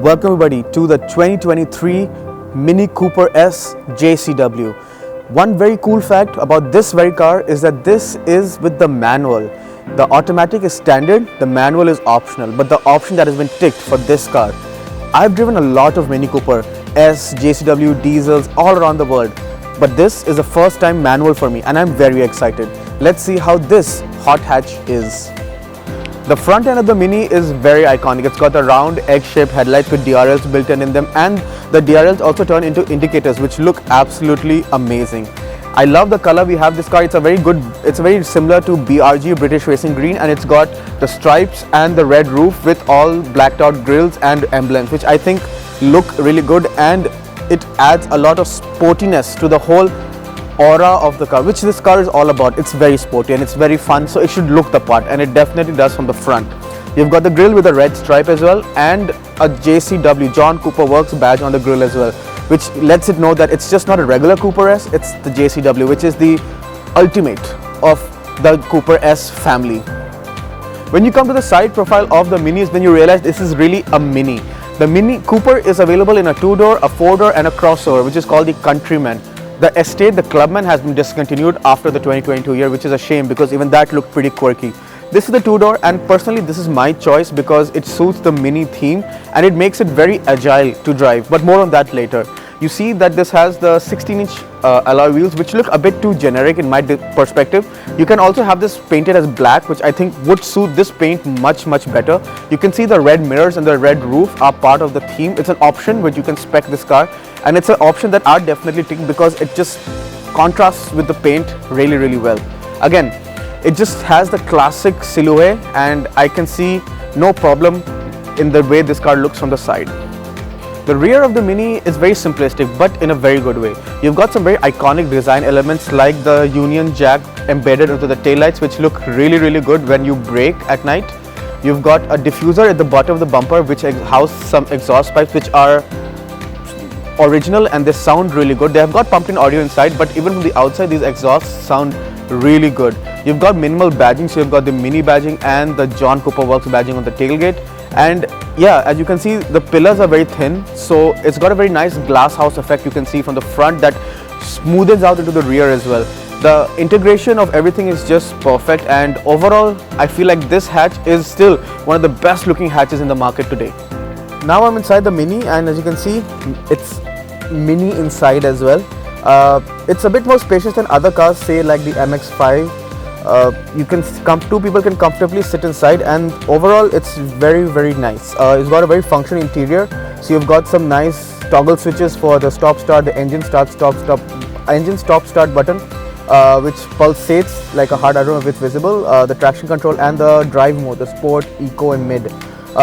Welcome everybody to the 2023 Mini Cooper S JCW. One very cool fact about this very car is that this is with the manual. The automatic is standard, the manual is optional, but the option that has been ticked for this car. I've driven a lot of Mini Cooper S, JCW, diesels all around the world, but this is the first time manual for me and I'm very excited. Let's see how this hot hatch is. The front end of the Mini is very iconic. It's got the round egg-shaped headlights with DRLs built in them, and the DRLs also turn into indicators which look absolutely amazing. I love the color we have this car. It's very similar to BRG, British Racing Green, and it's got the stripes and the red roof with all blacked out grills and emblems, which I think look really good, and it adds a lot of sportiness to the whole aura of the car, which this car is all about. It's very sporty and it's very fun, so it should look the part, and it definitely does from the front. You've got the grille with a red stripe as well, and a JCW, John Cooper Works badge on the grille as well, which lets it know that it's just not a regular Cooper S, it's the JCW, which is the ultimate of the Cooper S family. When you come to the side profile of the Minis, then you realize this is really a Mini. The Mini Cooper is available in a 2-door, a 4-door and a crossover, which is called the Countryman. The Estate, the Clubman, has been discontinued after the 2022 year, which is a shame because even that looked pretty quirky. This is the 2-door, and personally this is my choice because it suits the Mini theme and it makes it very agile to drive, but more on that later. You see that this has the 16-inch alloy wheels, which look a bit too generic in my perspective. You can also have this painted as black, which I think would suit this paint much better. You can see the red mirrors and the red roof are part of the theme. It's an option which you can spec this car, and it's an option that are definitely ticked because it just contrasts with the paint really well. Again, it just has the classic silhouette, and I can see no problem in the way this car looks from the side. The rear of the Mini is very simplistic, but in a very good way. You've got some very iconic design elements like the Union Jack embedded into the taillights, which look really good when you brake at night. You've got a diffuser at the bottom of the bumper which houses some exhaust pipes which are original and they sound really good. They have got pumped in audio inside, but even from the outside these exhausts sound really good. You've got minimal badging, so you've got the Mini badging and the John Cooper Works badging on the tailgate. And yeah, as you can see, the pillars are very thin, so it's got a very nice glass house effect you can see from the front that smoothens out into the rear as well. The integration of everything is just perfect, and overall I feel like this hatch is still one of the best looking hatches in the market today. Now I'm inside the Mini, and as you can see, it's Mini inside as well. It's a bit more spacious than other cars, say like the MX-5. Two people can comfortably sit inside, and overall it's very nice. It's got a very functional interior, so you've got some nice toggle switches for the stop-start, the engine stop-start button, which pulsates like a heart. I don't know if it's visible. The traction control and the drive mode, the sport, eco and mid.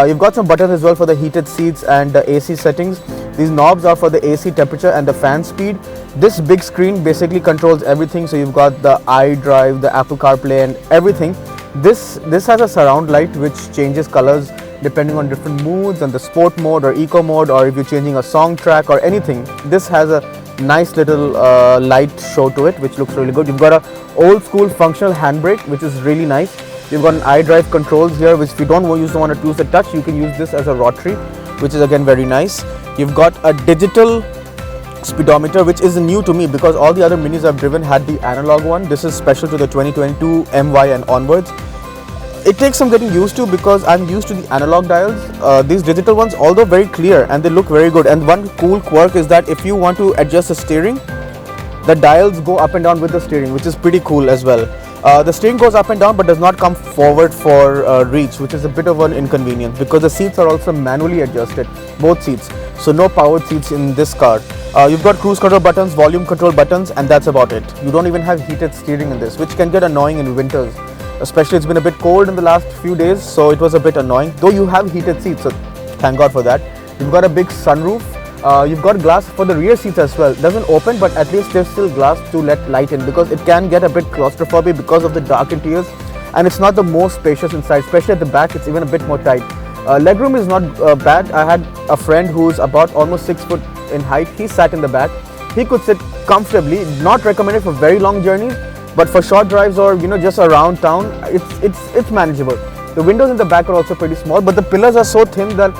You've got some buttons as well for the heated seats and the AC settings. These knobs are for the AC temperature and the fan speed. This big screen basically controls everything, so you've got the iDrive, the Apple CarPlay and everything. This has a surround light which changes colors depending on different moods and the sport mode or eco mode, or if you're changing a song track or anything. This has a nice little light show to it which looks really good. You've got a old school functional handbrake which is really nice. You've got an iDrive controls here, which if you don't want to use the touch, you can use this as a rotary, which is again very nice. You've got a digital speedometer, which is new to me because all the other Minis I've driven had the analog one. This is special to the 2022 MY and onwards. It takes some getting used to because I'm used to the analog dials. These digital ones, although very clear and they look very good. And one cool quirk is that if you want to adjust the steering, the dials go up and down with the steering, which is pretty cool as well. The steering goes up and down but does not come forward for reach, which is a bit of an inconvenience because the seats are also manually adjusted, both seats. So no powered seats in this car. You've got cruise control buttons, volume control buttons, and that's about it. You don't even have heated steering in this, which can get annoying in winters. Especially it's been a bit cold in the last few days, so it was a bit annoying. Though you have heated seats, so thank God for that. You've got a big sunroof. You've got glass for the rear seats as well. It doesn't open, but at least there's still glass to let light in because it can get a bit claustrophobic because of the dark interiors, and it's not the most spacious inside, especially at the back. It's even a bit more tight. Legroom is not bad. I had a friend who's about almost 6 foot in height. He sat in the back. He could sit comfortably. Not recommended for very long journeys, but for short drives or just around town, it's manageable. The windows in the back are also pretty small, but the pillars are so thin that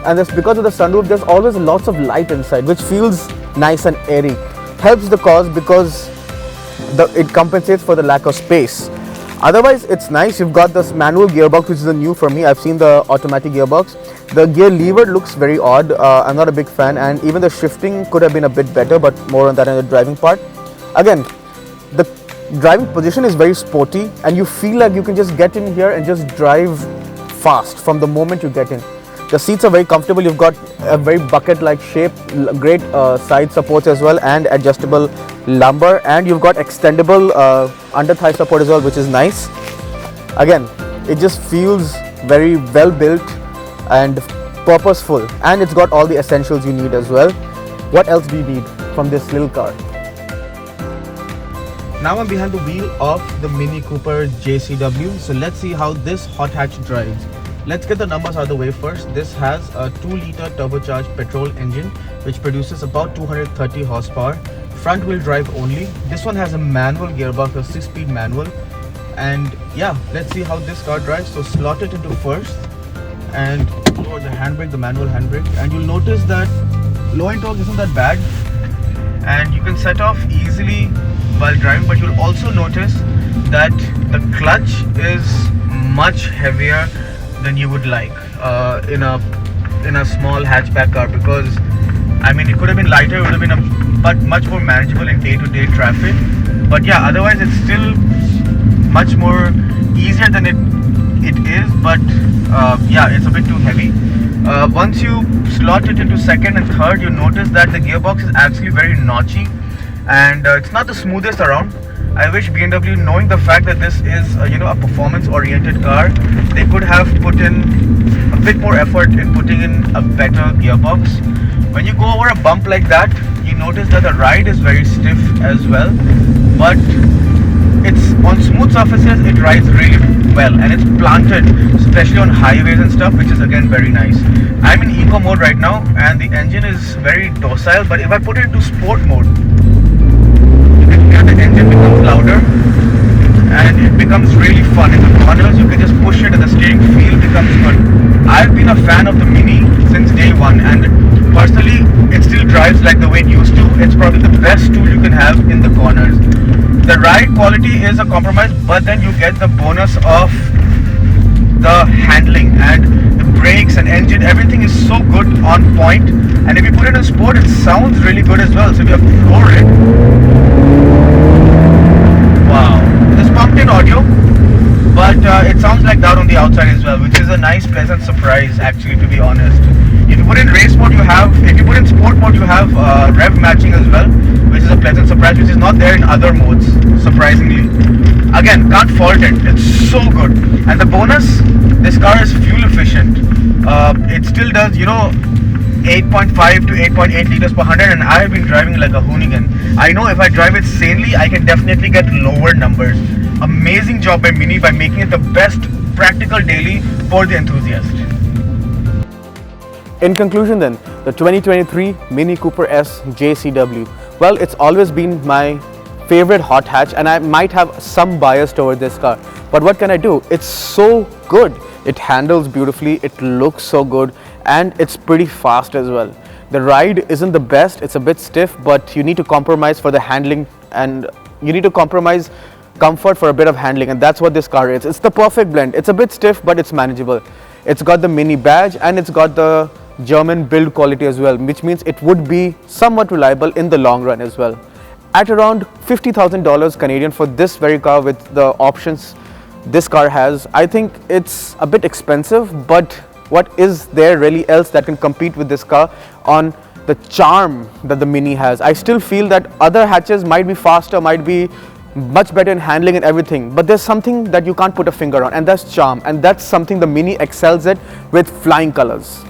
and it's because of the sunroof, there's always lots of light inside, which feels nice and airy. Helps the cause because it compensates for the lack of space. Otherwise, it's nice. You've got this manual gearbox, which is a new for me. I've seen the automatic gearbox. The gear lever looks very odd. I'm not a big fan, and even the shifting could have been a bit better, but more on that in the driving part. Again, the driving position is very sporty, and you feel like you can just get in here and just drive fast from the moment you get in. The seats are very comfortable. You've got a very bucket-like shape, great side supports as well, and adjustable lumbar, and you've got extendable under thigh support as well, which is nice. Again, it just feels very well built and purposeful, and it's got all the essentials you need as well. What else do you need from this little car? Now I'm behind the wheel of the Mini Cooper JCW, so let's see how this hot hatch drives. Let's get the numbers out of the way first. This has a 2-liter turbocharged petrol engine which produces about 230 horsepower. Front wheel drive only. This one has a manual gearbox, a 6-speed manual. And yeah, let's see how this car drives. So slot it into first and lower the handbrake, the manual handbrake. And you'll notice that low end torque isn't that bad. And you can set off easily while driving, but you'll also notice that the clutch is much heavier than you would like in a small hatchback car, because I mean it could have been lighter, it would have been but much more manageable in day-to-day traffic. But yeah, otherwise it's still much more easier than it is, but yeah, it's a bit too heavy. Once you slot it into second and third, you notice that the gearbox is actually very notchy, and it's not the smoothest around. I wish BMW, knowing the fact that this is a performance-oriented car, they could have put in a bit more effort in putting in a better gearbox. When you go over a bump like that, you notice that the ride is very stiff as well, but it's on smooth surfaces, it rides really well, and it's planted, especially on highways and stuff, which is again very nice. I'm in eco mode right now, and the engine is very docile, but if I put it into sport mode, the engine becomes louder and it becomes really fun. In the corners, you can just push it and the steering feel becomes good. I've been a fan of the Mini since day one, and personally, it still drives like the way it used to. It's probably the best tool you can have in the corners. The ride quality is a compromise, but then you get the bonus of the handling and the brakes and engine. Everything is so good, on point, and if you put it in sport, it sounds really good as well. So if you floor it, wow, this pumped in audio, but it sounds like that on the outside as well, which is a nice pleasant surprise actually, to be honest. If you put in race mode, if you put in sport mode, you have rev matching as well, which is a pleasant surprise, which is not there in other modes, surprisingly. Again, can't fault it, it's so good. And the bonus, this car is fuel efficient. It still does 8.5 to 8.8 liters per 100, and I have been driving like a hoonigan. I know if I drive it sanely, I can definitely get lower numbers. Amazing job by Mini by making it the best practical daily for the enthusiast. In conclusion then, the 2023 Mini Cooper S JCW. Well, it's always been my favorite hot hatch, and I might have some bias toward this car. But what can I do? It's so good. It handles beautifully, it looks so good, and it's pretty fast as well. The ride isn't the best, it's a bit stiff, but you need to compromise for the handling, and you need to compromise comfort for a bit of handling, and that's what this car is. It's the perfect blend. It's a bit stiff, but it's manageable. It's got the Mini badge, and it's got the German build quality as well, which means it would be somewhat reliable in the long run as well. At around $50,000 Canadian for this very car with the options this car has, I think it's a bit expensive, but what is there really else that can compete with this car on the charm that the Mini has? I still feel that other hatches might be faster, might be much better in handling and everything, but there's something that you can't put a finger on, and that's charm, and that's something the Mini excels at with flying colors.